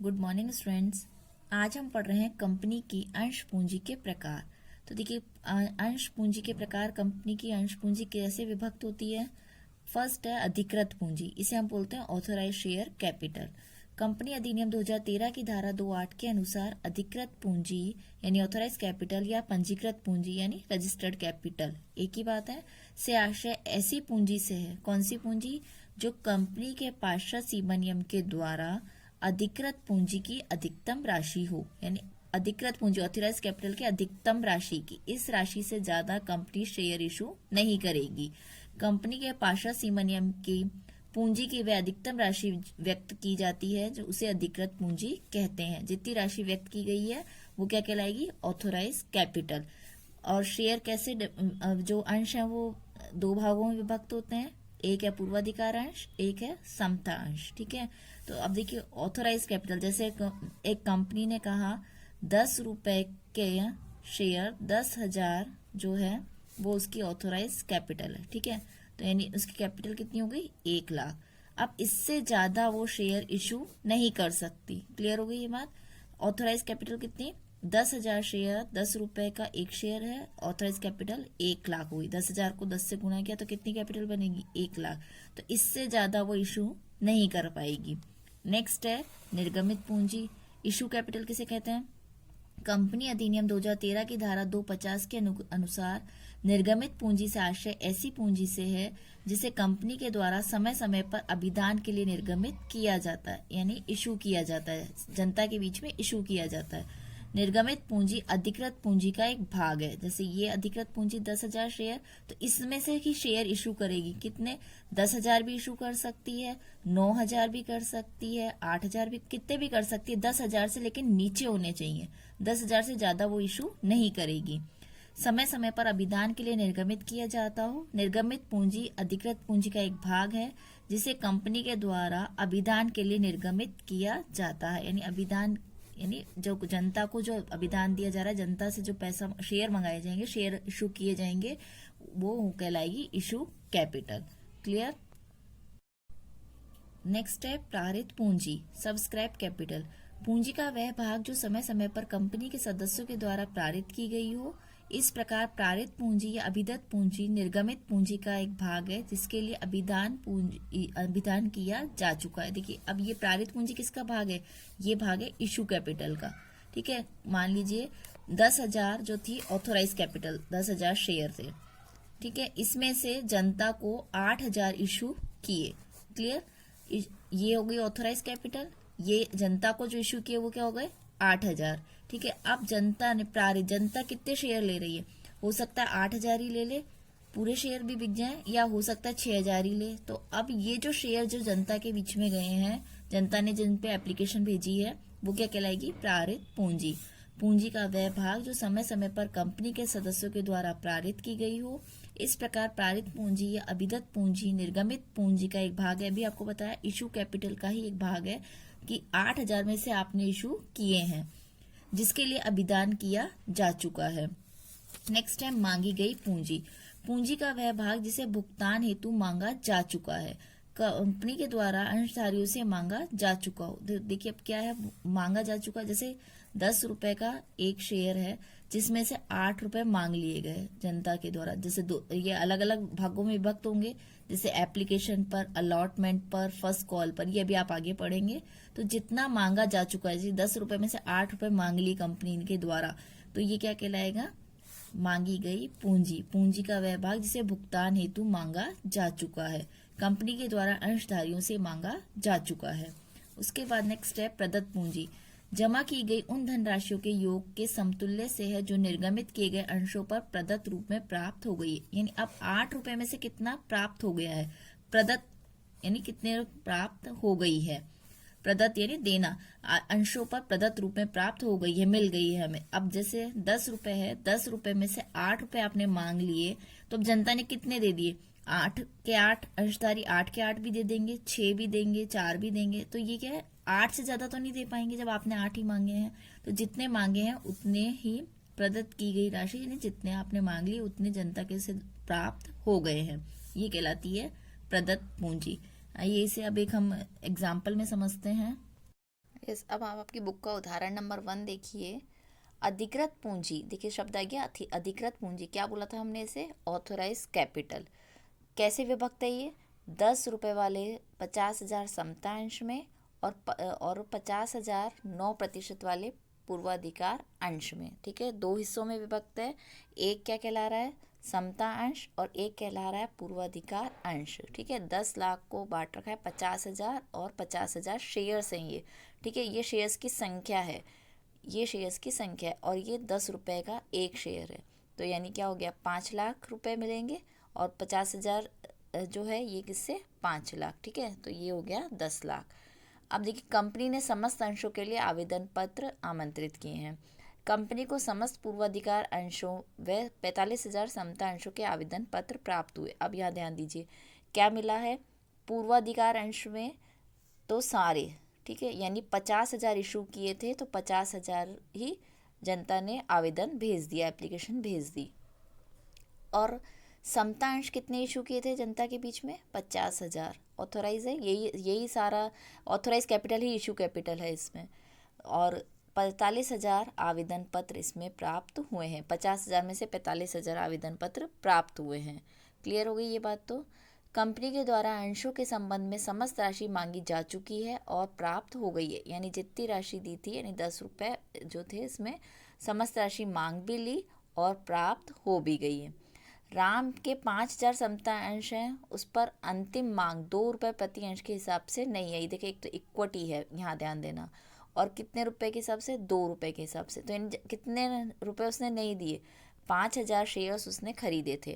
Good morning students. आज हम पढ़ रहे हैं कंपनी की अंश पूंजी के प्रकार। तो देखिए, अंश पूंजी के प्रकार, कंपनी की अंश पूंजी कैसे विभक्त होती है। फर्स्ट है अधिकृत पूंजी, इसे हम बोलते हैं ऑथोराइज शेयर कैपिटल। कंपनी अधिनियम 2013 की धारा 2(8) के अनुसार अधिकृत पूंजी यानी ऑथोराइज कैपिटल या पंजीकृत पूंजी यानी रजिस्टर्ड कैपिटल, एक ही बात है, से आशय ऐसी पूंजी से है। कौन सी पूंजी? जो कंपनी के पार्षद सीमा नियम के द्वारा अधिकृत पूंजी की अधिकतम राशि हो, यानी अधिकृत पूंजी ऑथराइज कैपिटल की अधिकतम राशि की, इस राशि से ज्यादा कंपनी शेयर इशू नहीं करेगी। कंपनी के पार्षद सीमा नियम की पूंजी की वह अधिकतम राशि व्यक्त की जाती है जो उसे अधिकृत पूंजी कहते हैं। जितनी राशि व्यक्त की गई है वो क्या कहलाएगी? Authorise capital. और शेयर कैसे, जो अंश है वो दो भागों में विभक्त होते हैं, एक है पूर्वाधिकार अंश, एक है समता अंश। ठीक है, तो अब देखिए ऑथोराइज कैपिटल, जैसे एक कंपनी ने कहा 10 रुपए के शेयर 10,000 जो है वो उसकी ऑथोराइज कैपिटल है। ठीक है, तो यानी उसकी कैपिटल कितनी हो गई? 1 लाख। अब इससे ज्यादा वो शेयर इशू नहीं कर सकती। क्लियर हो गई ये बात? ऑथोराइज कैपिटल कितनी? 10,000 शेयर, 10 रुपए का एक शेयर है, ऑथराइज कैपिटल 1 लाख हुई। 10,000 को 10 से गुणा किया तो कितनी कैपिटल बनेगी? 1 लाख। तो इससे ज्यादा वो इशू नहीं कर पाएगी। नेक्स्ट है निर्गमित पूंजी। इशू कैपिटल किसे कहते हैं? कंपनी अधिनियम 2013 की धारा 250 के अनुसार निर्गमित पूंजी से आशय ऐसी पूंजी से है जिसे कंपनी के द्वारा समय समय पर अभिदान के लिए निर्गमित किया जाता है, यानी इशू किया जाता है, जनता के बीच में इशू किया जाता है। निर्गमित पूंजी अधिकृत पूंजी का एक भाग है। जैसे ये अधिकृत पूंजी 10,000 शेयर, तो इसमें से ही शेयर इशू करेगी। कितने? 10,000 भी इशू कर सकती है, 9,000 भी कर सकती है, 8,000 भी, कितने भी कर सकती है। 10,000 से लेकिन नीचे होने चाहिए, 10,000 से ज्यादा वो इशू नहीं करेगी। समय समय पर अभिदान के लिए निर्गमित किया जाता हो। निर्गमित पूंजी अधिकृत पूंजी का एक भाग है जिसे कंपनी के द्वारा अभिदान के लिए निर्गमित किया जाता है। यानी अभिदान यानी जो जनता को जो अभिदान दिया जा रहा है, जनता से जो पैसा शेयर मंगाए जाएंगे, शेयर इशू किए जाएंगे, वो कहलाएगी इशू कैपिटल। क्लियर? नेक्स्ट है प्रारित पूंजी, सब्सक्राइब कैपिटल। पूंजी का वह भाग जो समय समय पर कंपनी के सदस्यों के द्वारा प्रारित की गई हो। इस प्रकार प्रारित पूंजी या अभिदत्त पूंजी निर्गमित पूंजी का एक भाग है जिसके लिए अभिदान किया जा चुका है। देखिए, अब ये प्रारित पूंजी किसका भाग है? ये भाग है इशू कैपिटल का। ठीक है, मान लीजिए 10,000 जो थी ऑथोराइज कैपिटल, 10,000 शेयर थे। ठीक है, इसमें से जनता को 8,000 इशू किए। क्लियर? ये हो गई ऑथोराइज कैपिटल। ये जनता को जो इशू किए वो क्या हो गए? 8,000। ठीक है, अब जनता ने प्रारित, जनता कितने शेयर ले रही है? हो सकता है 8,000 ही ले ले, पूरे शेयर भी बिक जाए, या हो सकता है 6,000 ही ले। तो अब ये जो शेयर जो जनता के बीच में गए हैं, जनता ने जिन पे एप्लीकेशन भेजी है, वो क्या कहलाएगी? प्रारित पूंजी। पूंजी का वह भाग जो समय समय पर कंपनी के सदस्यों के द्वारा प्रारित की गई हो। इस प्रकार प्रारित पूंजी या अभिदत्त पूंजी निर्गमित पूंजी का एक भाग है। अभी आपको बताया इशू कैपिटल का ही एक भाग है कि 8,000 में से आपने इशू किए हैं जिसके लिए अभिदान किया जा चुका है। नेक्स्ट है मांगी गई पूंजी। पूंजी का वह भाग जिसे भुगतान हेतु मांगा जा चुका है, कंपनी के द्वारा अंशधारियों से मांगा जा चुका हो। देखिए अब क्या है, मांगा जा चुका। जैसे 10 रुपए का एक शेयर है जिसमें से 8 रुपए मांग लिए गए जनता के द्वारा। जैसे ये अलग अलग भागों में विभक्त होंगे, जैसे एप्लीकेशन पर, अलॉटमेंट पर, फर्स्ट कॉल पर, ये भी आप आगे पढ़ेंगे। तो जितना मांगा जा चुका है, जैसे 10 रुपए में से 8 रुपए मांग ली कंपनी के द्वारा, तो ये क्या कहलाएगा? मांगी गई पूंजी। पूंजी का वह भाग जिसे भुगतान हेतु मांगा जा चुका है, कंपनी के द्वारा अंशधारियों से मांगा जा चुका है। उसके बाद नेक्स्ट है प्रदत्त पूंजी। जमा की गई उन धनराशियों के योग के समतुल्य से है जो निर्गमित किए गए अंशों पर प्रदत्त रूप में प्राप्त हो गई है। यानी अब 8 रुपए में से कितना प्राप्त हो गया है? प्रदत्त यानी कितने प्राप्त हो गई है? प्रदत्त यानी देना, अंशों पर प्रदत्त रूप में प्राप्त हो गई है, मिल गई है हमें। अब जैसे 10 रुपए है, 10 रुपए में से 8 रुपए आपने मांग लिए, तो अब जनता ने कितने दे दिए? 8 के 8, अंशधारी 8 के 8 भी दे देंगे, 6 भी देंगे, 4 भी देंगे। तो ये क्या है? 8 से ज्यादा तो नहीं दे पाएंगे जब आपने 8 ही मांगे हैं। तो जितने मांगे हैं उतने ही प्रदत्त की गई राशि, यानी जितने आपने मांग लिए उतने जनता के से प्राप्त हो गए हैं, ये कहलाती है प्रदत्त पूंजी। आइए इसे अब एक हम एग्जाम्पल में समझते हैं। यस, अब आप आपकी बुक का उदाहरण नंबर 1 देखिए। अधिकृत पूंजी, देखिए शब्द आ गया अधिकृत पूंजी, क्या बोला था हमने इसे? Authorise capital. कैसे विभक्त है ये? 10 रुपये वाले 50,000 समतांश में और 50,000 9% वाले पूर्वाधिकार अंश में। ठीक है, 2 हिस्सों में विभक्त है। एक क्या कहला रहा है? समता अंश, और एक कहला रहा है पूर्वाधिकार अंश। ठीक है, 10 लाख को बांट रखा है 50,000 और 50,000 शेयर्स हैं ये। ठीक है, ये शेयर्स की संख्या है, ये शेयर्स की संख्या है, और ये 10 रुपये का एक शेयर है। तो यानी क्या हो गया? 5 लाख रुपए मिलेंगे, और 50,000 जो है ये किससे? 5 लाख। ठीक है, तो ये हो गया 10 लाख। अब देखिए, कंपनी ने समस्त अंशों के लिए आवेदन पत्र आमंत्रित किए हैं। कंपनी को समस्त पूर्वाधिकार अंशों व 45,000 समता अंशों के आवेदन पत्र प्राप्त हुए। अब यहाँ ध्यान दीजिए, क्या मिला है? पूर्वाधिकार अंश में तो सारे, ठीक है, यानी 50,000 इशू किए थे, तो 50,000 ही जनता ने आवेदन भेज दिया, एप्लीकेशन भेज दी। और समता अंश कितने इशू किए थे जनता के बीच में? 50,000। ऑथोराइज है, यही सारा ऑथोराइज कैपिटल ही इशू कैपिटल है इसमें। और 45,000 आवेदन पत्र इसमें प्राप्त हुए हैं। 50,000 में से 45,000 आवेदन पत्र प्राप्त हुए हैं। क्लियर हो गई ये बात? तो कंपनी के द्वारा अंशों के संबंध में समस्त राशि मांगी जा चुकी है और प्राप्त हो गई है। यानी जितनी राशि दी थी, यानी 10 रुपये जो थे, इसमें समस्त राशि मांग भी ली और प्राप्त हो भी गई है। राम के 5,000 समता अंश हैं, उस पर अंतिम मांग 2 रुपये प्रति अंश के हिसाब से नहीं आई। देखिए, एक तो इक्विटी है, यहाँ ध्यान देना। और कितने रुपए के हिसाब से? 2 रुपये के हिसाब से। तो इन कितने रुपए उसने नहीं दिए? 5,000 शेयर्स उसने खरीदे थे।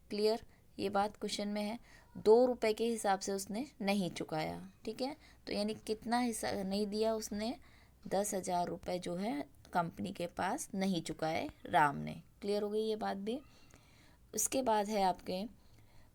क्लियर? ये बात क्वेश्चन में है। 2 रुपये के हिसाब से उसने नहीं चुकाया। ठीक है, तो यानी कितना हिस्सा नहीं दिया उसने? 10,000 रुपये जो है कंपनी के पास नहीं चुकाए राम ने। क्लियर हो गई ये बात भी? उसके बाद है आपके,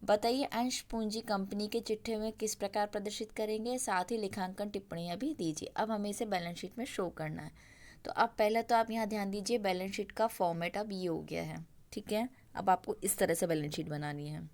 बताइए अंश पूंजी कंपनी के चिट्ठे में किस प्रकार प्रदर्शित करेंगे, साथ ही लेखांकन टिप्पणियां भी दीजिए। अब हमें इसे बैलेंस शीट में शो करना है। तो अब पहले तो आप यहाँ ध्यान दीजिए, बैलेंस शीट का फॉर्मेट अब ये हो गया है। ठीक है, अब आपको इस तरह से बैलेंस शीट बनानी है।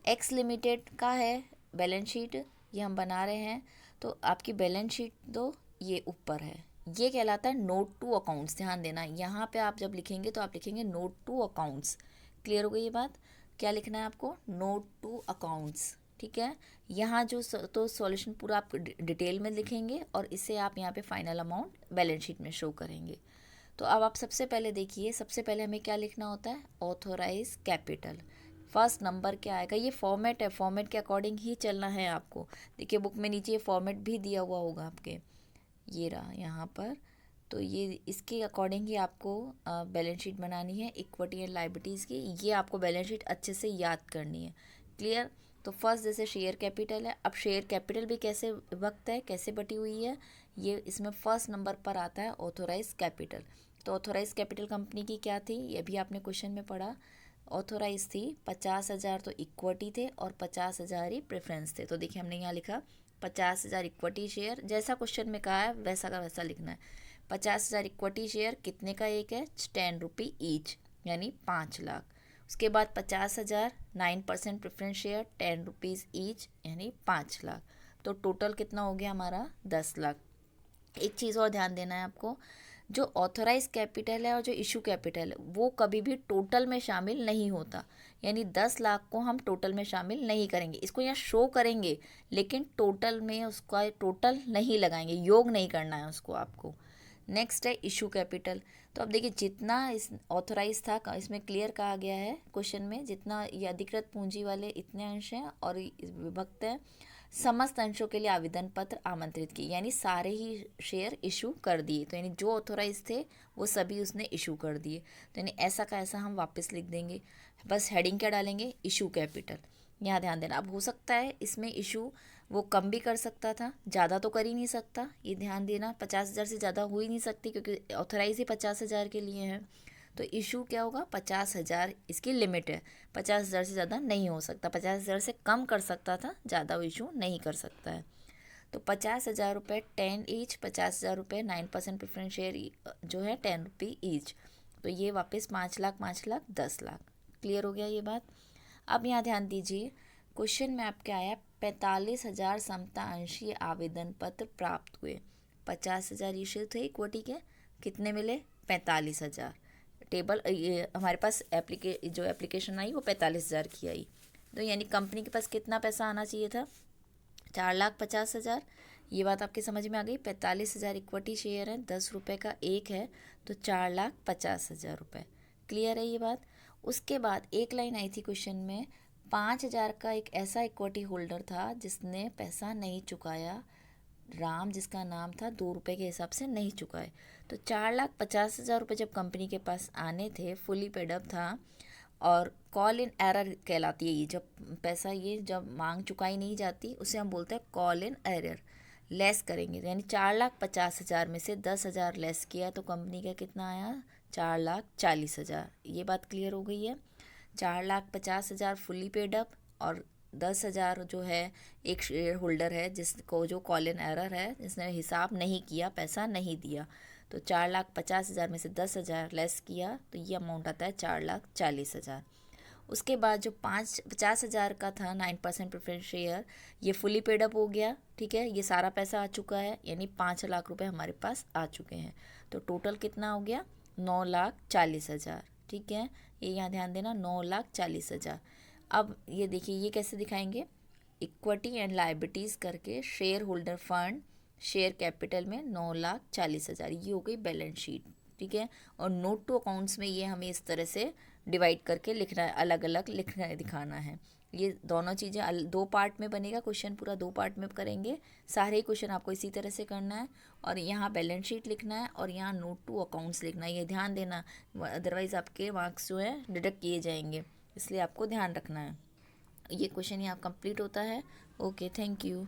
एक्स लिमिटेड का है बैलेंस शीट, ये हम बना रहे हैं। तो आपकी बैलेंस शीट तो ये ऊपर है, ये कहलाता है नोट टू अकाउंट्स। ध्यान देना, यहाँ पे आप जब लिखेंगे तो आप लिखेंगे नोट टू अकाउंट्स। क्लियर हो गई ये बात? क्या लिखना है आपको? Note to accounts. ठीक है, यहाँ जो तो सॉल्यूशन पूरा आप डिटेल में लिखेंगे, और इसे आप यहाँ पे फाइनल अमाउंट बैलेंस शीट में शो करेंगे। तो अब आप सबसे पहले देखिए, सबसे पहले हमें क्या लिखना होता है? Authorise capital. फर्स्ट नंबर क्या आएगा? ये फॉर्मेट है, फॉर्मेट के अकॉर्डिंग ही चलना है आपको। देखिए, बुक में नीचे ये फॉर्मेट भी दिया हुआ होगा आपके, ये रहा यहाँ पर। तो ये इसके अकॉर्डिंग ही आपको बैलेंस शीट बनानी है, इक्विटी एंड लायबिलिटीज़ की। ये आपको बैलेंस शीट अच्छे से याद करनी है। क्लियर? तो फर्स्ट जैसे शेयर कैपिटल है, अब शेयर कैपिटल भी कैसे वक्त है, कैसे बटी हुई है, ये इसमें फर्स्ट नंबर पर आता है ऑथोराइज कैपिटल। तो ऑथोराइज कैपिटल कंपनी की क्या थी, ये भी आपने क्वेश्चन में पढ़ा। ऑथोराइज थी 50,000 तो इक्विटी थे, और 50,000 ही प्रेफरेंस थे। तो देखिए, हमने यहाँ लिखा 50,000 इक्विटी शेयर, जैसा क्वेश्चन में कहा है वैसा का वैसा लिखना है। 50,000 इक्विटी शेयर कितने का एक है? 10 रुपये ईच, यानी 5 लाख। उसके बाद 50,000 9% प्रेफरेंस शेयर 10 रुपीज़ ईच, यानी 5 लाख। तो टोटल कितना हो गया हमारा? 10 लाख। एक चीज़ और ध्यान देना है आपको, जो ऑथोराइज कैपिटल है और जो इशू कैपिटल है, वो कभी भी टोटल में शामिल नहीं होता। यानी 10 लाख को हम टोटल में शामिल नहीं करेंगे, इसको यहाँ शो करेंगे, लेकिन टोटल में उसका टोटल नहीं लगाएंगे, योग नहीं करना है उसको आपको। नेक्स्ट है इशू कैपिटल। तो अब देखिए, जितना इस ऑथोराइज था, इसमें क्लियर कहा गया है क्वेश्चन में, जितना ये अधिकृत पूंजी वाले इतने अंश हैं और विभक्त है, समस्त अंशों के लिए आवेदन पत्र आमंत्रित किए, यानी सारे ही शेयर इशू कर दिए। तो यानी जो ऑथोराइज थे वो सभी उसने इशू कर दिए। तो यानी ऐसा का ऐसा हम वापस लिख देंगे। बस हेडिंग क्या डालेंगे? Issue capital. यहाँ ध्यान देना, अब हो सकता है इसमें इशू वो कम भी कर सकता था, ज़्यादा तो कर ही नहीं सकता, ये ध्यान देना। 50,000 से ज़्यादा हो ही नहीं सकती, क्योंकि ऑथोराइज ही 50,000 के लिए है। तो इशू क्या होगा? 50,000 इसकी लिमिट है, 50,000 से ज़्यादा नहीं हो सकता। 50,000 से कम कर सकता था, ज़्यादा वो इशू नहीं कर सकता है। तो 50,000 रुपये 10 ईच, 50,000 रुपये 9% प्रेफरेंस शेयर जो है 10 रुपये ईच। तो ये वापस 5 लाख 5 लाख 10 लाख। क्लियर हो गया ये बात? अब यहाँ ध्यान दीजिए, क्वेश्चन में आपके आया 45,000 समता अंशीय आवेदन पत्र प्राप्त हुए। 50,000 इशू थे इक्विटी के, कितने मिले? 45,000। टेबल ये हमारे पास जो एप्लीकेशन आई वो 45,000 की आई। तो यानी कंपनी के पास कितना पैसा आना चाहिए था? 4,50,000। ये बात आपके समझ में आ गई। 45,000 इक्विटी शेयर है, 10 रुपये का एक है, तो 4,50,000 रुपये। क्लियर है ये बात? उसके बाद एक लाइन आई थी क्वेश्चन में, 5,000 का एक ऐसा इक्विटी होल्डर था जिसने पैसा नहीं चुकाया, राम जिसका नाम था, 2 रुपये के हिसाब से नहीं चुकाए। तो 4,50,000 रुपये जब कंपनी के पास आने थे, फुली पेडअप था, और कॉल इन एरर कहलाती है ये, जब पैसा ये जब मांग चुकाई नहीं जाती उसे हम बोलते हैं कॉल इन एरर। लेस करेंगे यानी 4,50,000 में से 10,000 लेस किया तो कंपनी का कितना आया? 4,40,000। ये बात क्लियर हो गई है। 4,50,000 फुली पेडअप और 10,000 जो है एक शेयर होल्डर है जिसको जो कॉल इन एरर है, जिसने हिसाब नहीं किया, पैसा नहीं दिया। तो 4,50,000 में से 10,000 लेस किया तो ये अमाउंट आता है 4,40,000। उसके बाद जो 50,000 का था 9% प्रेफरेंस शेयर, ये फुली पेडअप हो गया। ठीक है, ये सारा पैसा आ चुका है, यानी 5 लाख रुपए हमारे पास आ चुके हैं। तो टोटल कितना हो गया? 9,40,000। ठीक है, ये यहाँ ध्यान देना, 9,40,000। अब ये देखिए, ये कैसे दिखाएंगे? इक्विटी एंड लाइबिलिटीज़ करके share holder fund share capital में 9,40,000, ये हो गई बैलेंस शीट। ठीक है, और नोट टू अकाउंट्स में ये हमें इस तरह से डिवाइड करके लिखना है, अलग अलग लिखना है, दिखाना है। ये दोनों चीज़ें 2 पार्ट में बनेगा क्वेश्चन, पूरा 2 पार्ट में करेंगे। सारे ही क्वेश्चन आपको इसी तरह से करना है, और यहाँ बैलेंस शीट लिखना है और यहाँ नोट टू अकाउंट्स लिखना है। ये ध्यान देना, अदरवाइज़ आपके मार्क्स जो है डिडक्ट किए जाएंगे, इसलिए आपको ध्यान रखना है। ये क्वेश्चन यहाँ कंप्लीट होता है। Okay, thank you.